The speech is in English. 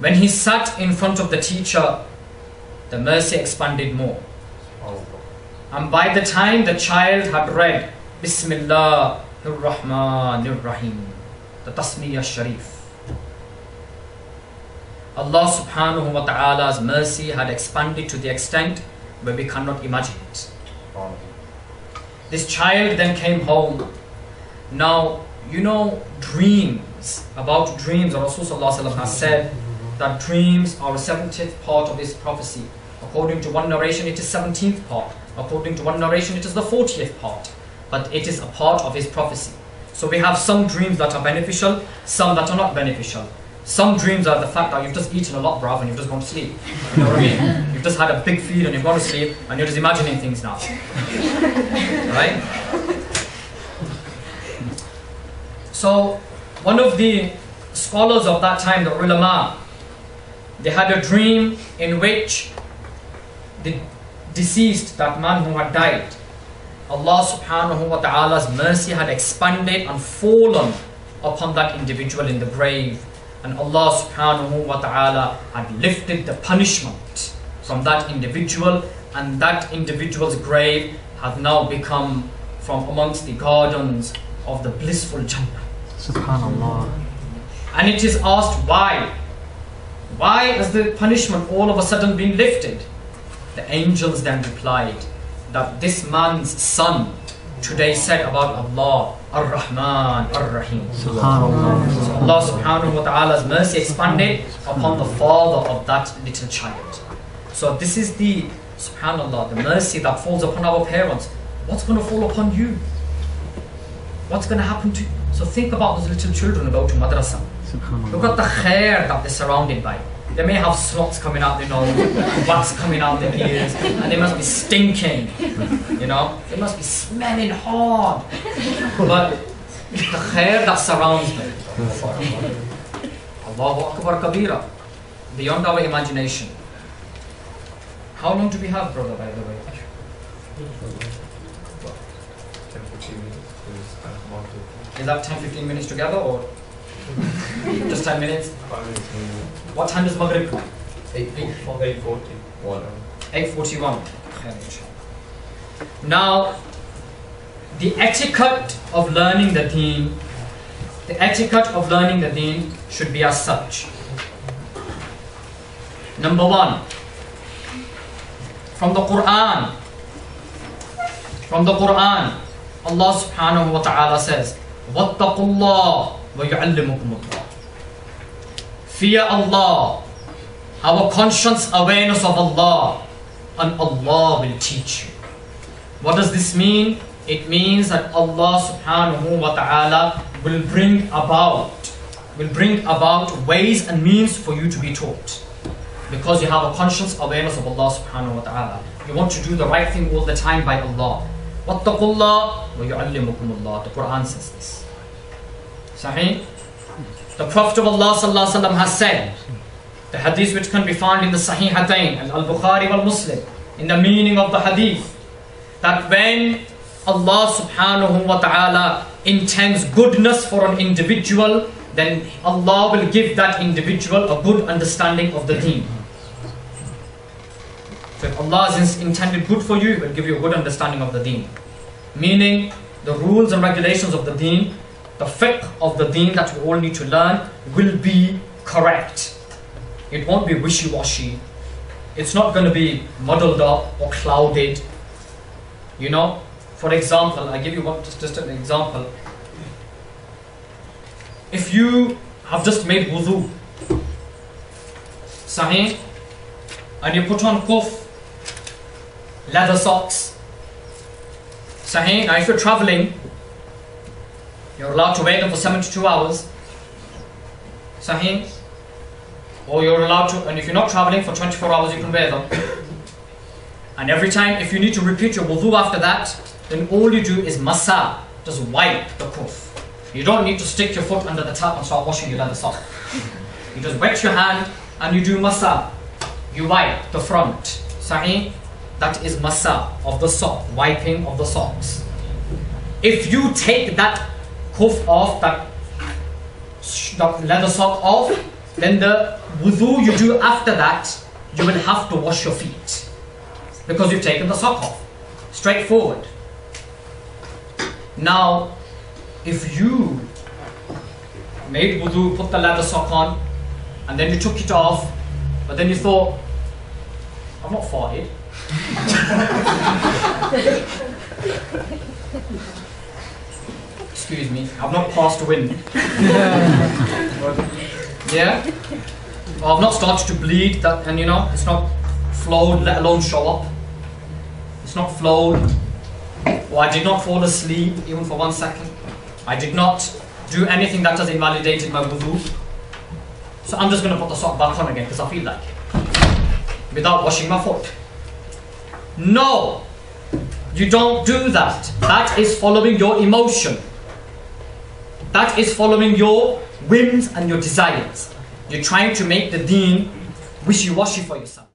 When he sat in front of the teacher, the mercy expanded more. And by the time the child had read Bismillah ar-Rahman ar-Rahim, the Tasmiyah Sharif, Allah subhanahu wa ta'ala's mercy had expanded to the extent where we cannot imagine it. This child then came home. Now, you know, about dreams, Rasulullah has said that dreams are a 70th part of his prophecy. According to one narration, it is 17th part. According to one narration, it is the 40th part. But it is a part of his prophecy. So we have some dreams that are beneficial, some that are not beneficial. Some dreams are the fact that you've just eaten a lot, bruv, and you've just gone to sleep. You know what I mean? You've just had a big feed and you've gone to sleep and you're just imagining things now. Right? So, one of the scholars of that time, the ulama, they had a dream in which the deceased, that man who had died, Allah subhanahu wa ta'ala's mercy had expanded and fallen upon that individual in the grave. And Allah subhanahu wa ta'ala had lifted the punishment from that individual, and that individual's grave had now become from amongst the gardens of the blissful Jannah. Subhanallah. And it is asked why? Why has the punishment all of a sudden been lifted? The angels then replied that this man's son today said about Allah, Ar-Rahman, Ar-Rahim. Subhanallah. So Allah subhanahu wa ta'ala's mercy expanded upon the father of that little child. So this is the, subhanallah, the mercy that falls upon our parents. What's going to fall upon you? What's going to happen to you? So think about those little children who go to madrasa. Look at the khair that they're surrounded by. They may have slots coming out their nose, wax coming out their ears, and they must be stinking, you know. They must be smelling hard. But the khair that surrounds them, Allahu Akbar Kabira, beyond our imagination. How long do we have, brother, by the way? 10-15 minutes. Is that 10-15 minutes together or just 10 minutes? 5 minutes. What time does Maghrib come? 8:41. 8:41. Now, the etiquette of learning the deen, should be as such. Number one, from the Quran, Allah subhanahu wa ta'ala says, وَاتَّقُوا اللَّهَ وَيُعَلِّمُكُمُ اللَّهُ. Fear Allah, our conscious awareness of Allah, and Allah will teach you. What does this mean? It means that Allah subhanahu wa ta'ala will bring about ways and means for you to be taught. Because you have a conscious awareness of Allah subhanahu wa ta'ala. You want to do the right thing all the time by Allah. وَاتَّقُوا اللَّهَ وَيُعَلِّمُكُمُ اللَّهُ. The Quran says this. Sahih? The Prophet of Allah sallallahu alaihi wasallam has said, the hadith which can be found in the Sahihatain and Al-Bukhari wal Muslim, in the meaning of the hadith, that when Allah subhanahu wa ta'ala intends goodness for an individual, then Allah will give that individual a good understanding of the deen. So if Allah has intended good for you, He will give you a good understanding of the deen. Meaning, the rules and regulations of the deen, the fiqh of the deen that we all need to learn will be correct. It won't be wishy-washy. It's not going to be muddled up or clouded. You know, for example, I give you just an example. If you have just made wudu, sahih, and you put on kuf, leather socks, sahih. Now if you're traveling, you're allowed to wear them for 72 hours, sahih. Or you're allowed to, and if you're not traveling for 24 hours, you can wear them. And every time, if you need to repeat your wudu after that, then all you do is masa, just wipe the kuf. You don't need to stick your foot under the tap and start washing your leather sock. You just wet your hand and you do masa. You wipe the front. Sahih? That is masa of the sock, wiping of the socks. If you take that kuf off, that leather sock off, then the wudu you do after that, you will have to wash your feet because you've taken the sock off. Straightforward. Now, if you made wudu, put the leather sock on, and then you took it off, but then you thought, I've not farted. Excuse me, I've not passed wind. Yeah? Or I've not started to bleed, that, and you know, it's not flowed, let alone show up. It's not flowed. Or I did not fall asleep, even for 1 second. I did not do anything that has invalidated my wudu. So I'm just going to put the sock back on again because I feel like it. Without washing my foot. No! You don't do that. That is following your emotion. That is following your whims and your desires. You're trying to make the deen wishy-washy for yourself.